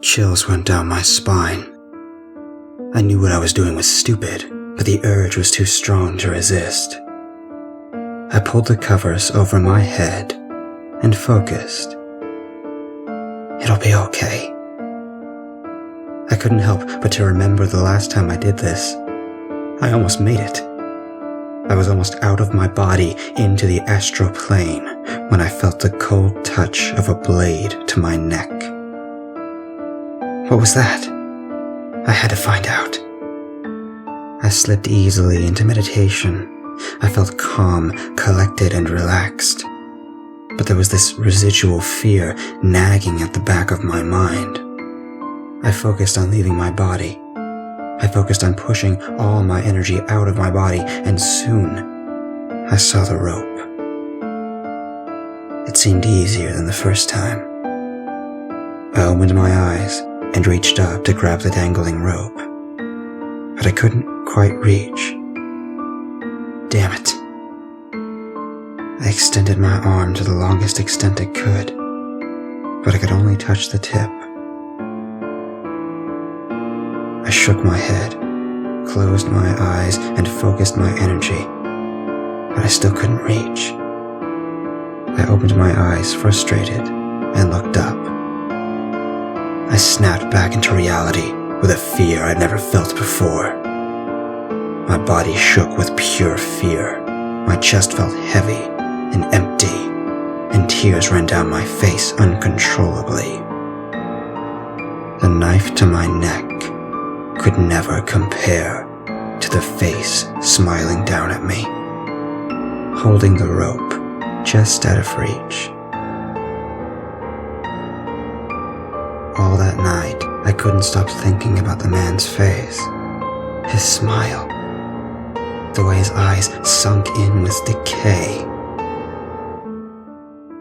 Chills went down my spine. I knew what I was doing was stupid, but the urge was too strong to resist. I pulled the covers over my head and focused. It'll be okay. I couldn't help but to remember the last time I did this. I almost made it. I was almost out of my body into the astral plane when I felt the cold touch of a blade to my neck. What was that? I had to find out. I slipped easily into meditation. I felt calm, collected, and relaxed. But there was this residual fear nagging at the back of my mind. I focused on leaving my body. I focused on pushing all my energy out of my body, and soon I saw the rope. It seemed easier than the first time. I opened my eyes and reached up to grab the dangling rope, but I couldn't quite reach. Damn it. I extended my arm to the longest extent it could, but I could only touch the tip. I shook my head, closed my eyes, and focused my energy, but I still couldn't reach. I opened my eyes, frustrated, and looked up. I snapped back into reality with a fear I'd never felt before. My body shook with pure fear. My chest felt heavy and empty, and tears ran down my face uncontrollably. The knife to my neck could never compare to the face smiling down at me, holding the rope just out of reach. All that night, I couldn't stop thinking about the man's face, his smile, the way his eyes sunk in with decay.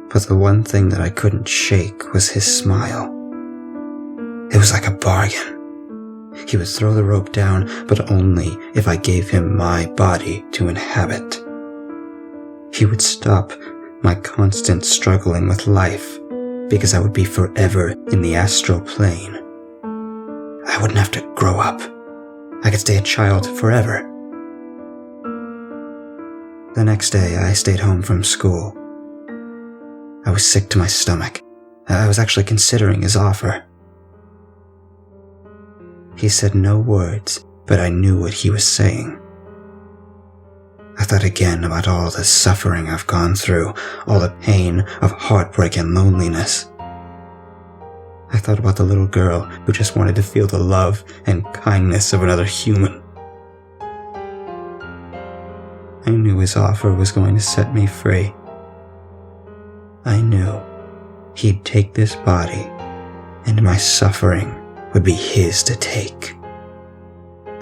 But the one thing that I couldn't shake was his smile. It was like a bargain. He would throw the rope down, but only if I gave him my body to inhabit. He would stop my constant struggling with life, because I would be forever in the astral plane. I wouldn't have to grow up. I could stay a child forever. The next day, I stayed home from school. I was sick to my stomach. I was actually considering his offer. He said no words, but I knew what he was saying. I thought again about all the suffering I've gone through, all the pain of heartbreak and loneliness. I thought about the little girl who just wanted to feel the love and kindness of another human. I knew his offer was going to set me free. I knew he'd take this body, and my suffering would be his to take.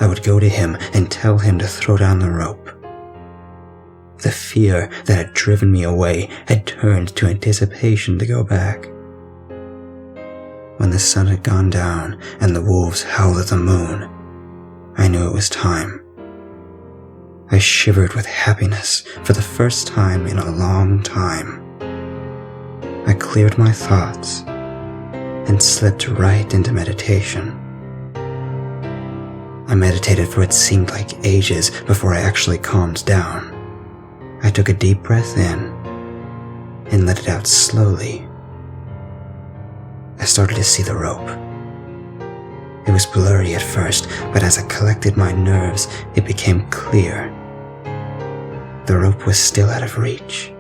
I would go to him and tell him to throw down the rope. The fear that had driven me away had turned to anticipation to go back. When the sun had gone down and the wolves howled at the moon, I knew it was time. I shivered with happiness for the first time in a long time. I cleared my thoughts and slipped right into meditation. I meditated for what seemed like ages before I actually calmed down. I took a deep breath in and let it out slowly. I started to see the rope. It was blurry at first, but as I collected my nerves, it became clear. The rope was still out of reach.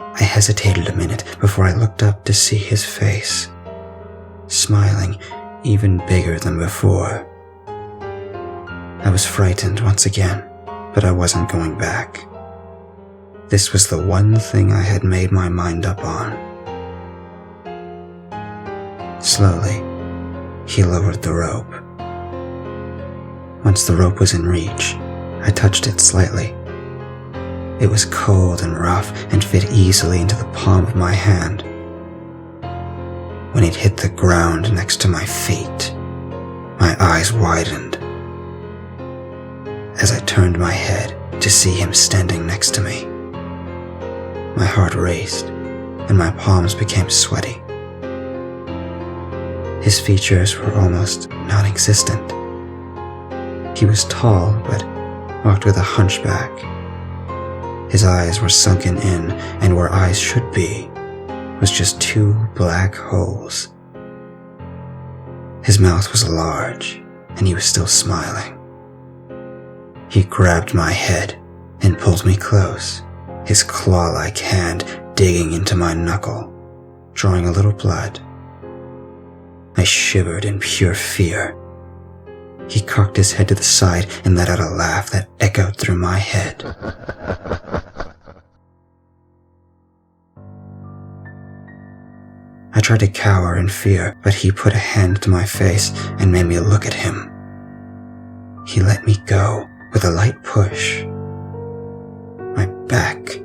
I hesitated a minute before I looked up to see his face, smiling even bigger than before. I was frightened once again, but I wasn't going back. This was the one thing I had made my mind up on. Slowly, he lowered the rope. Once the rope was in reach, I touched it slightly. It was cold and rough and fit easily into the palm of my hand. When it hit the ground next to my feet, my eyes widened. As I turned my head to see him standing next to me, my heart raced and my palms became sweaty. His features were almost non-existent. He was tall, but walked with a hunchback. His eyes were sunken in, and where eyes should be was just two black holes. His mouth was large, and he was still smiling. He grabbed my head and pulled me close, his claw-like hand digging into my knuckle, drawing a little blood. I shivered in pure fear. He cocked his head to the side and let out a laugh that echoed through my head. I tried to cower in fear, but he put a hand to my face and made me look at him. He let me go with a light push. My back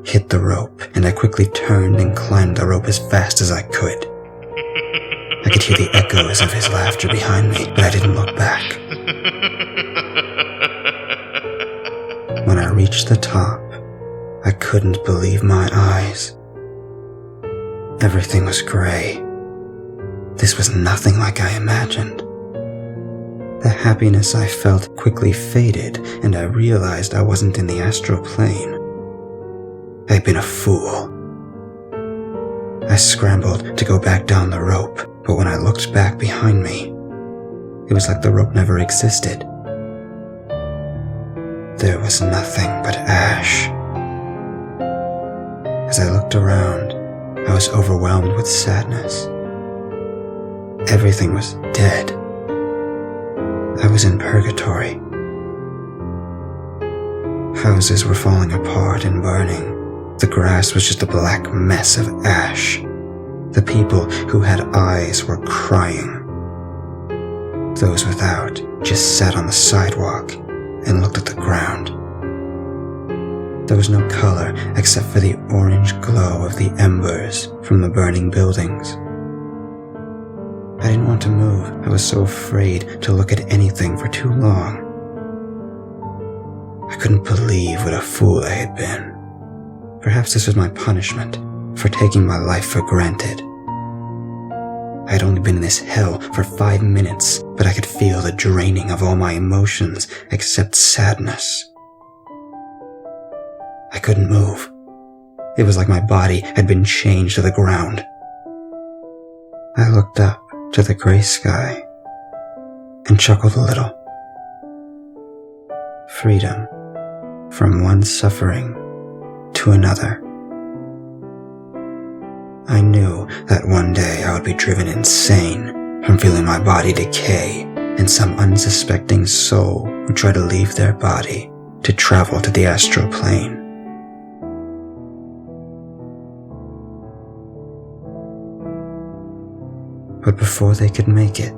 hit the rope, and I quickly turned and climbed the rope as fast as I could. I could hear the echoes of his laughter behind me, but I didn't look back. When I reached the top, I couldn't believe my eyes. Everything was gray. This was nothing like I imagined. The happiness I felt quickly faded, and I realized I wasn't in the astral plane. I'd been a fool. I scrambled to go back down the rope, but when I looked back behind me, it was like the rope never existed. There was nothing but ash. As I looked around, I was overwhelmed with sadness. Everything was dead. I was in purgatory. Houses were falling apart and burning. The grass was just a black mess of ash. The people who had eyes were crying. Those without just sat on the sidewalk and looked at the ground. There was no color except for the orange glow of the embers from the burning buildings. I didn't want to move. I was so afraid to look at anything for too long. I couldn't believe what a fool I had been. Perhaps this was my punishment for taking my life for granted. I had only been in this hell for 5 minutes, but I could feel the draining of all my emotions except sadness. I couldn't move. It was like my body had been chained to the ground. I looked up to the gray sky and chuckled a little. Freedom from one suffering to another. I knew that one day I would be driven insane from feeling my body decay, and some unsuspecting soul would try to leave their body to travel to the astral plane. But before they could make it,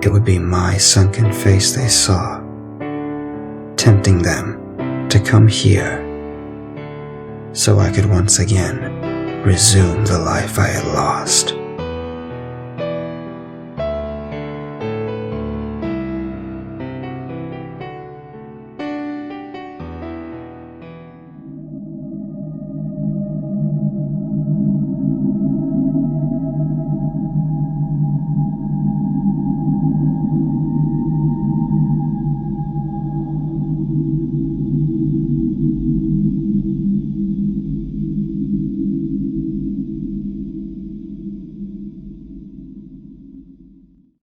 it would be my sunken face they saw, tempting them to come here so I could once again resume the life I had lost.